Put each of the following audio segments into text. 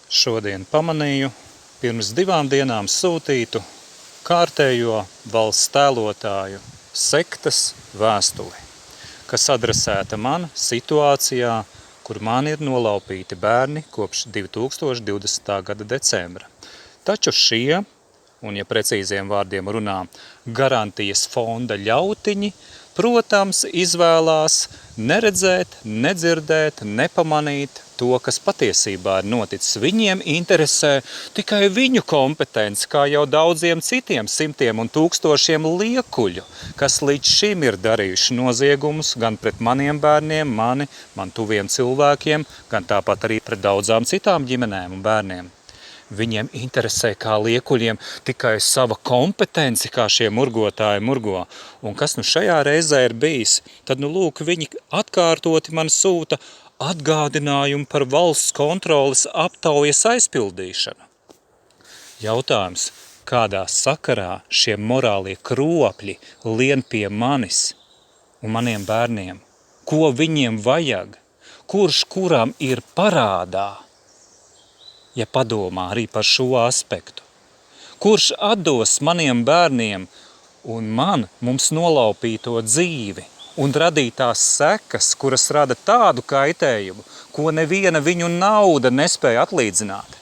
Šodien pamanīju pirms 2 dienām sūtītu kārtējo valsts tēlotāju sektas vēstuli, kas adresēta man situācijā, kur man ir nolaupīti bērni kopš 2020. gada decembra. Taču šie, un ja precīziem vārdiem runā, garantijas fonda ļautiņi, protams, izvēlās neredzēt, nedzirdēt, nepamanīt to, kas patiesībā ir noticis. Viņiem interesē tikai viņu kompetence, kā jau daudziem citiem simtiem un tūkstošiem liekuļu, kas līdz šim ir darījuši noziegumus gan pret maniem bērniem, man tuviem cilvēkiem, gan tāpat arī pret daudzām citām ģimenēm un bērniem. Viņiem interesē kā liekuļiem tikai sava kompetence, kā šie murgotāji murgo. Un kas nu šajā reizē ir bijis, tad lūk, viņi atkārtoti man sūta atgādinājumu par valsts kontroles aptaujas aizpildīšanu. Jautājums, kādā sakarā šie morālie kropļi lien pie manis un maniem bērniem? Ko viņiem vajag? Kurš kuram ir parādā? Ja padomā arī par šo aspektu. Kurš atdos maniem bērniem un mums nolaupīto dzīvi un radītās sekas, kuras rada tādu kaitējumu, ko neviena viņu nauda nespēja atlīdzināt?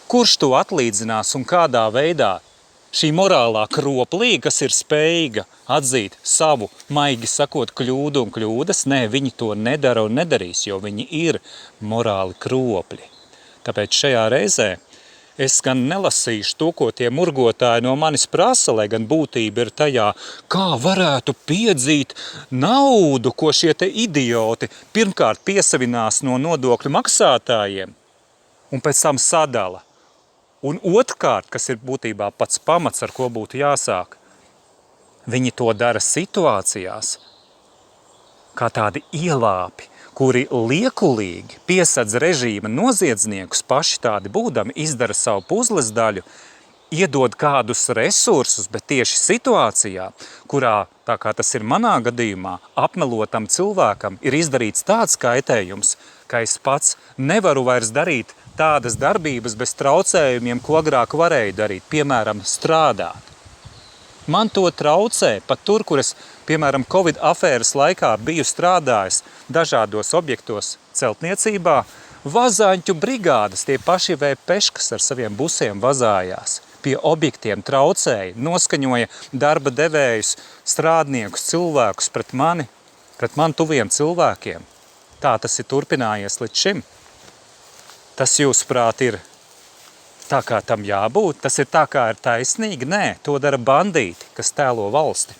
Kurš to atlīdzinās un kādā veidā? Šī morālā kroplī, kas ir spējīga atzīt savu, maigi sakot, kļūdu un kļūdas, viņi to nedara un nedarīs, jo viņi ir morāli kropļi. Tāpēc šajā reizē es gan nelasīšu to, ko tie murgotāji no manis prasa, lai gan būtība ir tajā, kā varētu piedzīt naudu, ko šie te idioti pirmkārt piesavinās no nodokļu maksātājiem un pēc tam sadala. Un otrkārt, kas ir būtībā pats pamats, ar ko būtu jāsāk, viņi to dara situācijās, kā tādi ielāpi, kuri liekulīgi piesadz režīma noziedzniekus, paši tādi būdami, izdara savu puzles daļu, iedod kādus resursus, bet tieši situācijā, kurā, tā kā tas ir manā gadījumā, apmelotam cilvēkam ir izdarīts tāds kaitējums, ka es pats nevaru vairs darīt tādas darbības bez traucējumiem, ko agrāk varēju darīt, piemēram, strādāt. Man to traucē pat tur, kur es, piemēram, Covid afēras laikā biju strādājis dažādos objektos celtniecībā, vazāņu brigādes, tie paši VPŠ, ar saviem busiem vazājās, pie objektiem traucēja, noskaņoja darba devējus, strādniekus, cilvēkus pret man tuviem cilvēkiem. Tā tas ir turpinājies līdz šim. Tas, jūsuprāt, ir tā, kā tam jābūt? Tas ir tā, kā ir taisnīgi? Nē, to dara bandīti, kas tēlo valsti.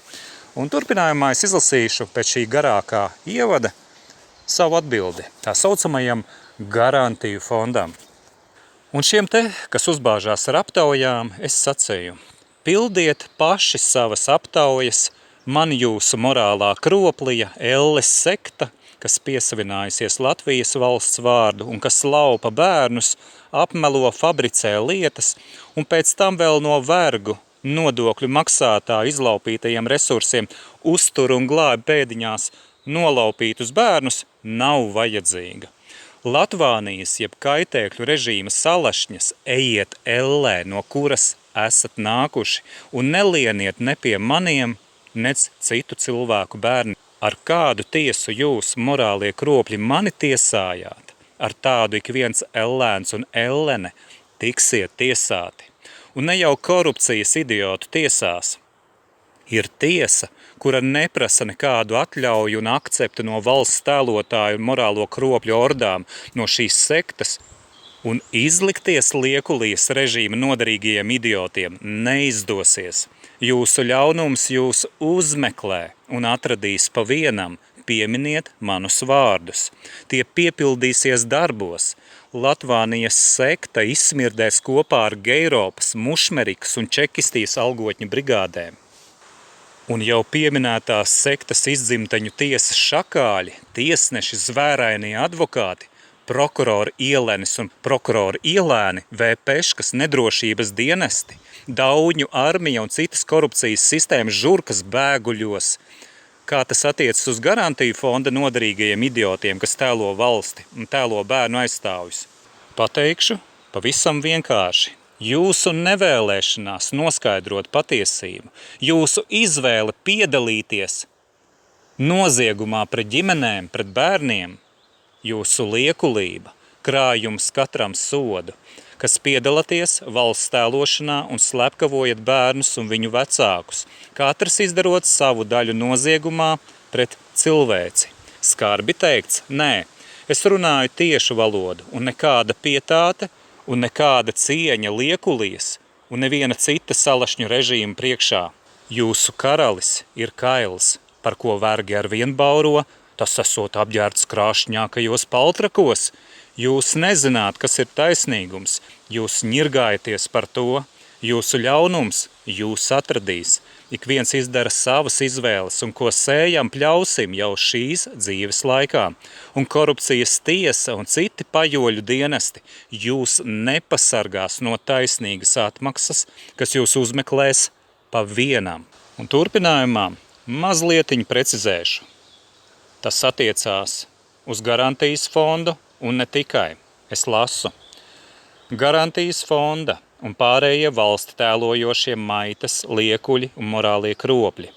Un turpinājumā es izlasīšu pēc šī garākā ievada savu atbildi tā saucamajam garantiju fondam. Un šiem te, kas uzbāžās ar aptaujām, es sacēju: pildiet paši savas aptaujas, man jūsu morālā kroplija, elles sekta, kas piesavinājusies Latvijas valsts vārdu un kas laupa bērnus, apmelo, fabricē lietas un pēc tam vēl no vergu nodokļu maksātāju izlaupītajiem resursiem uztur un glābi pēdiņās nolaupītus bērnus, nav vajadzīga. Latvānijas jeb kaitēkļu režīma salašņas ejiet ellē, no kuras esat nākuši, un nelieniet ne pie maniem, nec citu cilvēku bērni. Ar kādu tiesu jūs, morālie kropļi, mani tiesājāt, ar tādu ik viens ellēns un ellene tiksiet tiesāti. Un ne jau korupcijas idiotu tiesās. Ir tiesa, kura neprasa nekādu atļauju un akceptu no valsts tēlotāju un morālo kropļu ordām, no šīs sektas, un izlikties liekulijas režīma noderīgajiem idiotiem neizdosies. Jūsu ļaunums jūs uzmeklē un atradīs pa vienam, pieminiet manus vārdus. Tie piepildīsies darbos. Latvānijas sekta izsmirdēs kopā ar Geiropas, Mušmerikas un Čekistijas algotņu brigādēm. Un jau pieminētās sektas izdzimteņu tiesas šakāļi, tiesneši, zvērainie advokāti, prokurori Ielenis un prokurori Ielēni, VPŠ, nedrošības dienesti, Dauņu armija un citas korupcijas sistēmas žurkas bēguļos. Kā tas attiecas uz garantiju fonda noderīgajiem idiotiem, kas tēlo valsti un tēlo bērnu aizstāvjus? pateikšu pavisam vienkārši. Jūsu nevēlēšanās noskaidrot patiesību, jūsu izvēle piedalīties noziegumā pret ģimenēm, pret bērniem, jūsu liekulība krāj jums katram sodu, kas piedalāties valsts tēlošanā un slepkavojat bērnus un viņu vecākus, katrs izdarot savu daļu noziegumā pret cilvēci. Skarbi teikts, nē, es runāju tiešu valodu un nekāda pietāte un nekāda cieņa liekulijas un neviena cita salašņu režīma priekšā. Jūsu karalis ir kails, par ko vergi arvien bauro, tas esot apģērbts krāšņākajos paltrakos. Jūs nezināt, kas ir taisnīgums, jūs ņirgājaties par to, jūsu ļaunums jūs atradīs. Ik viens izdara savas izvēles, un ko sējam, pļausim jau šīs dzīves laikā. Un korupcijas tiesa un citi pajoļu dienesti jūs nepasargās no taisnīgas atmaksas, kas jūs uzmeklēs pa vienam. Un turpinājumā mazlietiņ precizēšu. Tas attiecās uz garantijas fondu un ne tikai. Es lasu. Garantijas fonda un pārējie valsti tēlojošie maitas, liekuļi un morālie kropļi.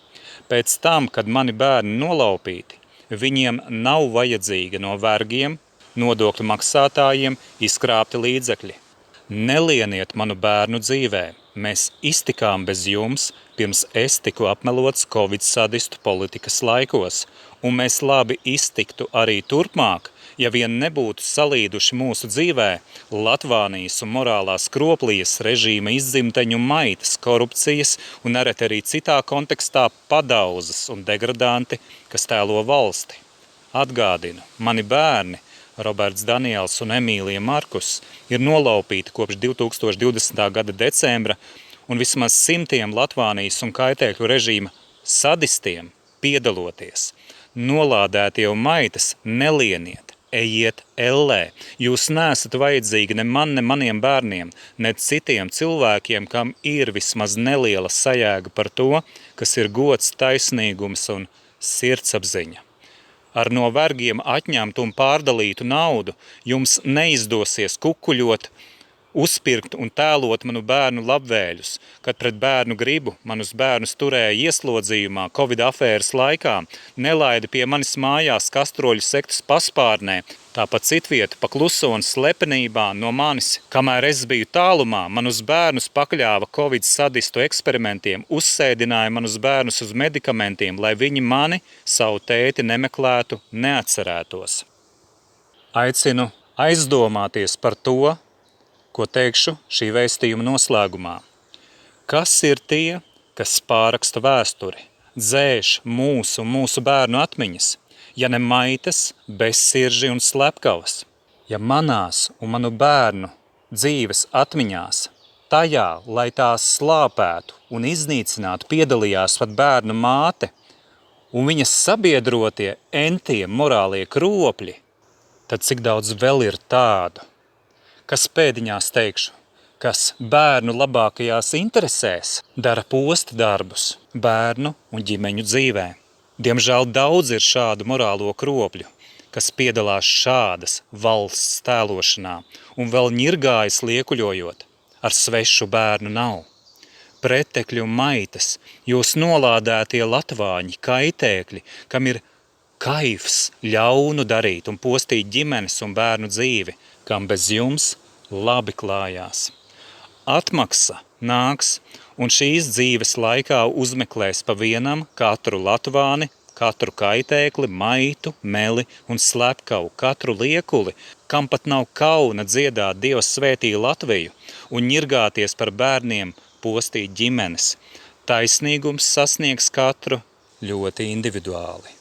Pēc tam, kad mani bērni nolaupīti, viņiem nav vajadzīga no vergiem, nodokļu maksātājiem izkrāpti līdzekļi. Nelieniet manu bērnu dzīvē, mēs iztikām bez jums, pirms es tiku apmelots Covid sadistu politikas laikos, un mēs labi iztiktu arī turpmāk, ja vien nebūtu salīduši mūsu dzīvē Latvānijas un morālās kroplijas režīma izdzimteņu maitas, korupcijas un nereti arī citā kontekstā padauzas un degradanti, kas tēlo valsti. Atgādinu, mani bērni, Roberts Daniels un Emīlija Markus, ir nolaupīti kopš 2020. gada decembra un vismaz 100 Latvānijas un kaitēkļu režīma sadistiem piedaloties. Nolādētie un maitas nelieniet. Ejiet ellē. Jūs neesat vajadzīgi ne man, ne maniem bērniem, ne citiem cilvēkiem, kam ir vismaz neliela sajēga par to, kas ir gods, taisnīgums un sirdsapziņa. Ar no vergiem atņemtu un pārdalītu naudu jums neizdosies kukuļot, uzpirkt un tēlot manu bērnu labvēļus, kad pret bērnu gribu manus bērnus turēja ieslodzījumā Covid afēras laikā, nelaida pie manis mājās kastroļu sektas paspārnē, tāpat citvieta pa kluso un slepenībā no manis, kamēr es biju tālumā, manus bērnus pakļāva Covid sadistu eksperimentiem, uzsēdināja manus bērnus uz medikamentiem, lai viņi mani, savu tēti, nemeklētu, neatcerētos. Aicinu aizdomāties par to, ko teikšu šī vēstījuma noslēgumā. Kas ir tie, kas pāraksta vēsturi, dzēš mūsu bērnu atmiņas, ja ne maitas, bezsirži un slepkavas? Ja manās un manu bērnu dzīves atmiņās, tajā, lai tās slāpētu un iznīcinātu, piedalījās pat bērnu māte un viņas sabiedrotie entie morālie kropļi, tad cik daudz vēl ir tādu, kas pēdiņās teikšu, kas bērnu labākajās interesēs dara posta darbus bērnu un ģimeņu dzīvē. Diemžēl daudz ir šādu morālo kropļu, kas piedalās šādas valsts tēlošanā un vēl ņirgājas liekuļojot, ar svešu bērnu nav. Pretekļu maitas, jūs nolādētie latvāņi, kaitēkļi, kam ir kaifs ļaunu darīt un postīt ģimenes un bērnu dzīvi, kam bez jums labi klājās. Atmaksa nāks, un šīs dzīves laikā uzmeklēs pa vienam katru latvāni, katru kaitēkli, maitu, meli un slepkavu, katru liekuli, kam pat nav kauna dziedāt Dievs svētī Latviju un ņirgāties par bērniem, postīt ģimenes. Taisnīgums sasniegs katru ļoti individuāli.